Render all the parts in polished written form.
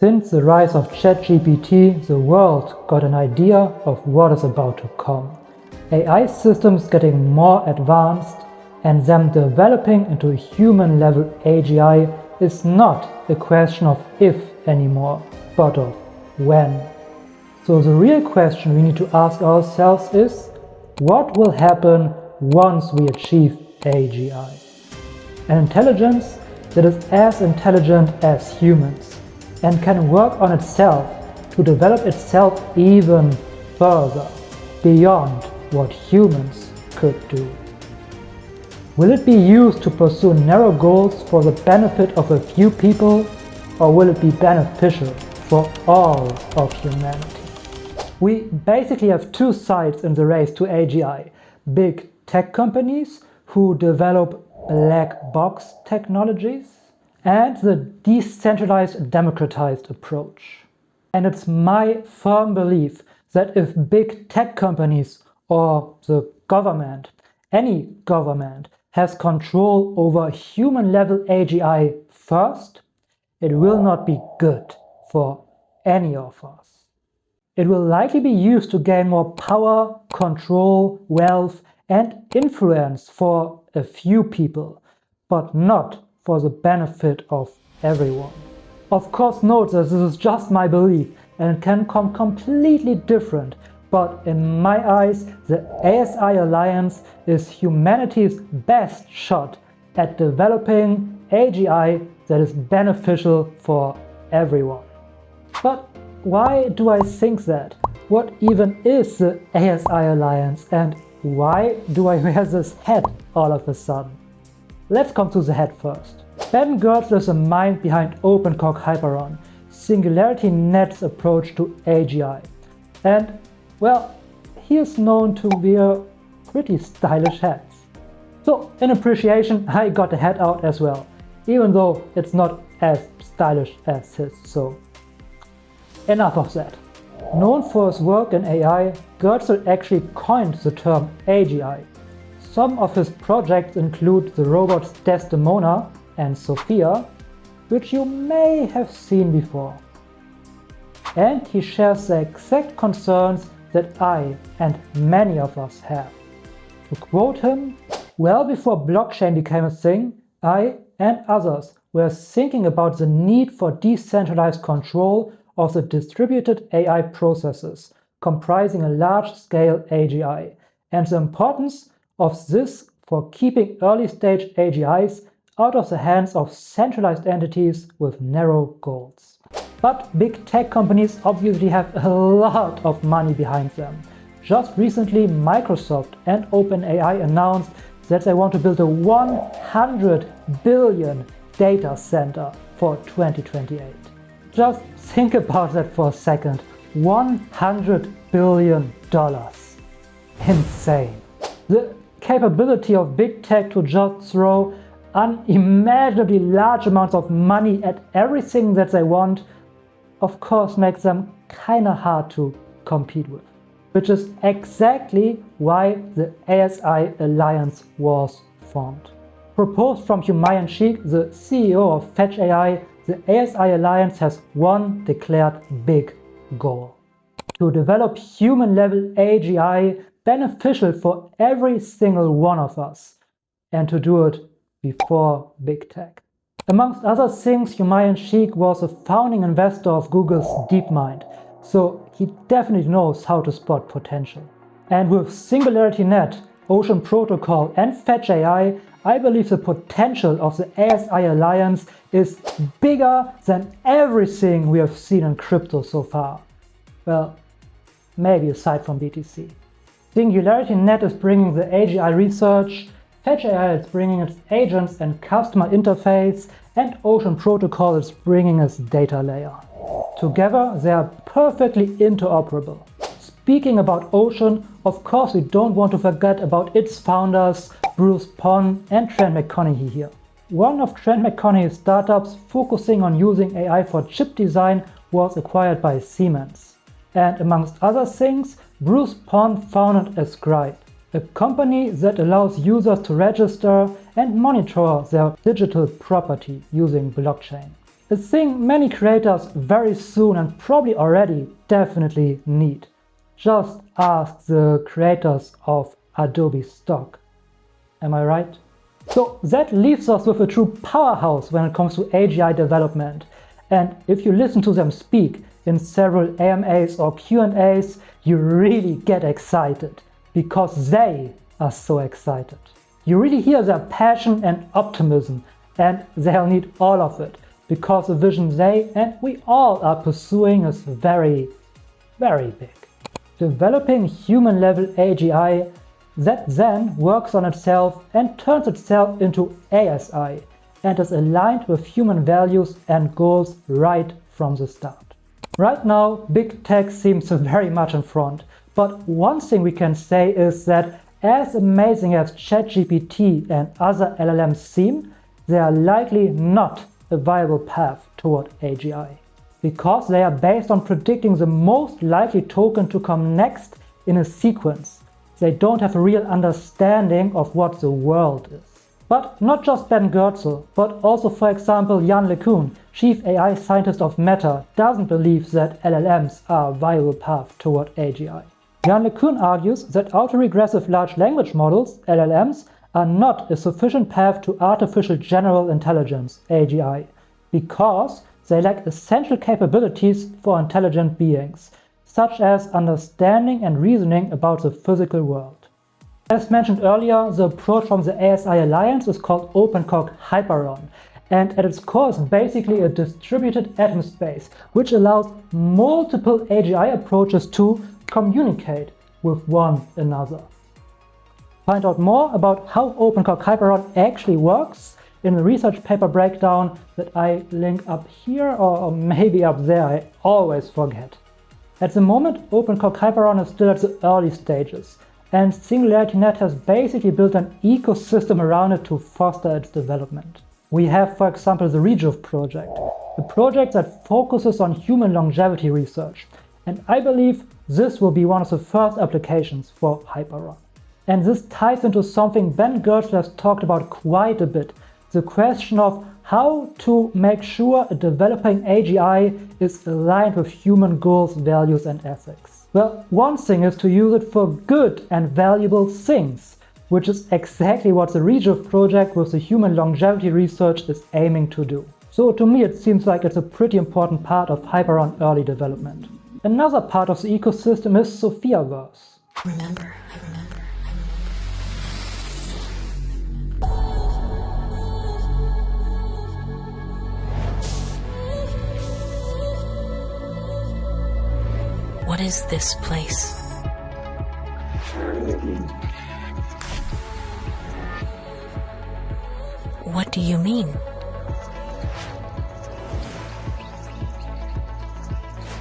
Since the rise of ChatGPT, the world got an idea of what is about to come. AI systems getting more advanced and them developing into human-level AGI is not a question of if anymore, but of when. So the real question we need to ask ourselves is, what will happen once we achieve AGI? An intelligence that is as intelligent as humans and can work on itself to develop itself even further, beyond what humans could do. Will it be used to pursue narrow goals for the benefit of a few people, or will it be beneficial for all of humanity? We basically have two sides in the race to AGI. Big tech companies who develop black box technologies, and the decentralized, democratized approach. And it's my firm belief that if big tech companies or the government, any government, has control over human-level AGI first, it will not be good for any of us. It will likely be used to gain more power, control, wealth, and influence for a few people, but not for the benefit of everyone. Of course, note that this is just my belief and it can come completely different, but in my eyes, the ASI Alliance is humanity's best shot at developing AGI that is beneficial for everyone. But why do I think that? What even is the ASI Alliance and why do I wear this hat all of a sudden? Let's come to the head first. Ben Goertzel is the mind behind OpenCog Hyperon, SingularityNet's approach to AGI. And, well, he is known to wear pretty stylish hats. So, in appreciation, I got the hat out as well, even though it's not as stylish as his, so enough of that. Known for his work in AI, Goertzel actually coined the term AGI. Some of his projects include the robots Desdemona and Sophia, which you may have seen before. And he shares the exact concerns that I and many of us have. To quote him, well before blockchain became a thing, I and others were thinking about the need for decentralized control of the distributed AI processes comprising a large-scale AGI, and the importance of this for keeping early-stage AGIs out of the hands of centralized entities with narrow goals. But big tech companies obviously have a lot of money behind them. Just recently, Microsoft and OpenAI announced that they want to build a 100 billion data center for 2028. Just think about that for a second. $100 billion. Insane. The capability of big tech to just throw unimaginably large amounts of money at everything that they want, of course, makes them kinda hard to compete with. Which is exactly why the ASI Alliance was formed. Proposed from Humayun Sheikh, the CEO of Fetch AI, the ASI Alliance has one declared big goal: to develop human-level AGI beneficial for every single one of us, and to do it before big tech. Amongst other things, Humayun Sheikh was a founding investor of Google's DeepMind, so he definitely knows how to spot potential. And with SingularityNet, Ocean Protocol and Fetch AI, I believe the potential of the ASI Alliance is bigger than everything we have seen in crypto so far. Well, maybe aside from BTC. SingularityNet is bringing the AGI research, Fetch AI is bringing its agents and customer interface, and Ocean Protocol is bringing its data layer. Together, they are perfectly interoperable. Speaking about Ocean, of course we don't want to forget about its founders, Bruce Pon and Trent McConaughey here. One of Trent McConaughey's startups focusing on using AI for chip design was acquired by Siemens. And amongst other things, Bruce Pon founded Ascribe, a company that allows users to register and monitor their digital property using blockchain. a thing many creators very soon and probably already definitely need. Just ask the creators of Adobe Stock. Am I right? So that leaves us with a true powerhouse when it comes to AGI development. And if you listen to them speak in several AMAs or Q&As, you really get excited because they are so excited. You really hear their passion and optimism, and they'll need all of it because the vision they and we all are pursuing is very, very big. Developing human-level AGI that then works on itself and turns itself into ASI and is aligned with human values and goals right from the start. Right now, big tech seems very much in front, but one thing we can say is that as amazing as ChatGPT and other LLMs seem, they are likely not a viable path toward AGI, because they are based on predicting the most likely token to come next in a sequence. They don't have a real understanding of what the world is. But not just Ben Goertzel, but also, for example, Yann LeCun, chief AI scientist of Meta, doesn't believe that LLMs are a viable path toward AGI. Yann LeCun argues that autoregressive large language models, LLMs, are not a sufficient path to artificial general intelligence, AGI, because they lack essential capabilities for intelligent beings, such as understanding and reasoning about the physical world. As mentioned earlier, the approach from the ASI Alliance is called OpenCog Hyperon, and at its core is basically a distributed atom space, which allows multiple AGI approaches to communicate with one another. Find out more about how OpenCog Hyperon actually works in the research paper breakdown that I link up here or maybe up there, I always forget. At the moment, OpenCog Hyperon is still at the early stages, and SingularityNet has basically built an ecosystem around it to foster its development. We have, for example, the Rejuve project, a project that focuses on human longevity research, and I believe this will be one of the first applications for Hyperon. And this ties into something Ben Goertzel has talked about quite a bit, the question of how to make sure a developing AGI is aligned with human goals, values and ethics. Well, one thing is to use it for good and valuable things, which is exactly what the Rejuve project with the human longevity research is aiming to do. So to me it seems like it's a pretty important part of Hyperon early development. Another part of the ecosystem is Sophiaverse. Remember. What is this place? What do you mean?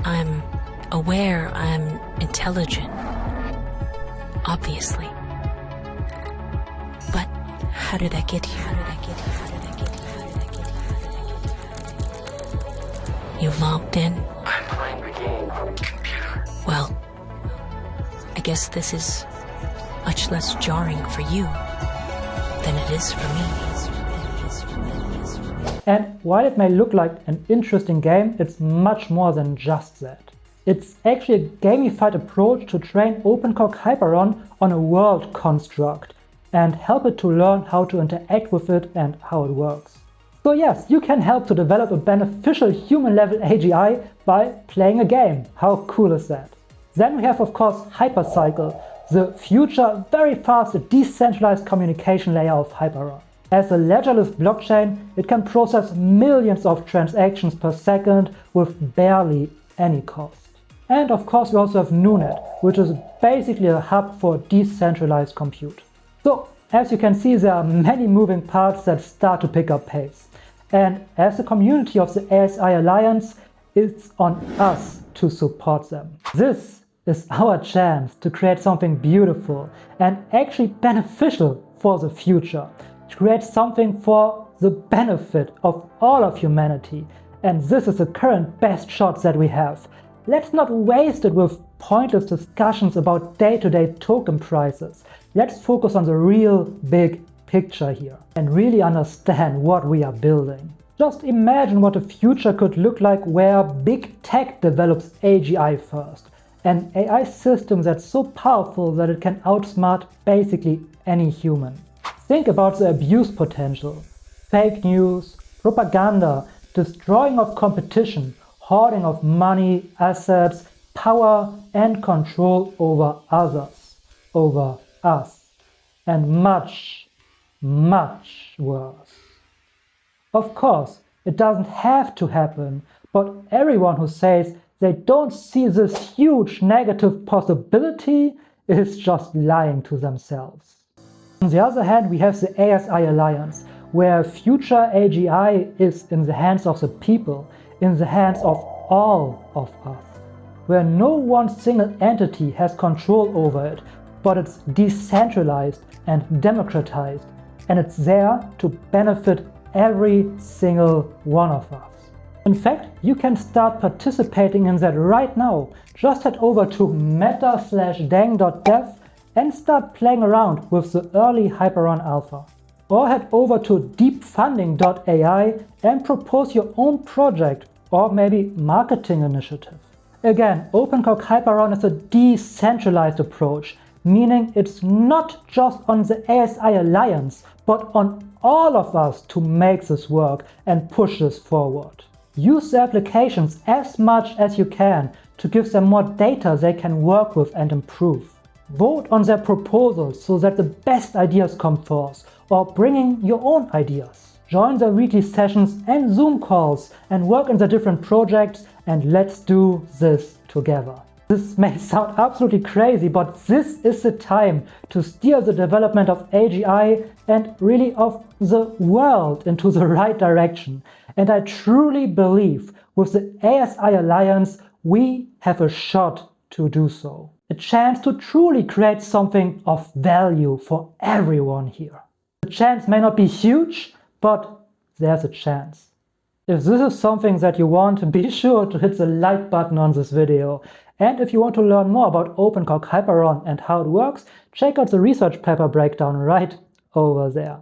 I'm aware I'm intelligent, obviously. But how did I get here? You logged in? I'm playing the game on the computer. Well, I guess this is much less jarring for you than it is for me. And while it may look like an interesting game, it's much more than just that. It's actually a gamified approach to train OpenCog Hyperon on a world construct and help it to learn how to interact with it and how it works. So yes, you can help to develop a beneficial human-level AGI by playing a game. How cool is that? Then we have, of course, Hypercycle, the future, very fast, decentralized communication layer of Hyperon. As a ledgerless blockchain, it can process millions of transactions per second with barely any cost. And of course we also have NuNet, which is basically a hub for decentralized compute. So as you can see, there are many moving parts that start to pick up pace. And as a community of the ASI Alliance, it's on us to support them. This is our chance to create something beautiful and actually beneficial for the future. To create something for the benefit of all of humanity. And this is the current best shot that we have. Let's not waste it with pointless discussions about day-to-day token prices. Let's focus on the real big picture here and really understand what we are building. Just imagine what the future could look like where big tech develops AGI first, an AI system that's so powerful that it can outsmart basically any human. Think about the abuse potential. Fake news, propaganda, destroying of competition, hoarding of money, assets, power and control over others, over us, and much, much worse. Of course, it doesn't have to happen, but everyone who says they don't see this huge negative possibility is just lying to themselves. On the other hand, we have the ASI Alliance, where future AGI is in the hands of the people, in the hands of all of us, where no one single entity has control over it, but it's decentralized and democratized, and it's there to benefit every single one of us. In fact, you can start participating in that right now. Just head over to meta/dang.dev and start playing around with the early Hyperon alpha. Or head over to deepfunding.ai and propose your own project or maybe marketing initiative. Again, OpenCog Hyperon is a decentralized approach, meaning it's not just on the ASI Alliance, but on all of us to make this work and push this forward. Use the applications as much as you can to give them more data they can work with and improve. Vote on their proposals so that the best ideas come forth, or bring in your own ideas. Join their weekly sessions and Zoom calls and work in the different projects, and let's do this together. This may sound absolutely crazy, but this is the time to steer the development of AGI and really of the world into the right direction. And I truly believe with the ASI Alliance we have a shot to do so. A chance to truly create something of value for everyone here. The chance may not be huge, but there's a chance. If this is something that you want, be sure to hit the like button on this video. And if you want to learn more about OpenCog Hyperon and how it works, check out the research paper breakdown right over there.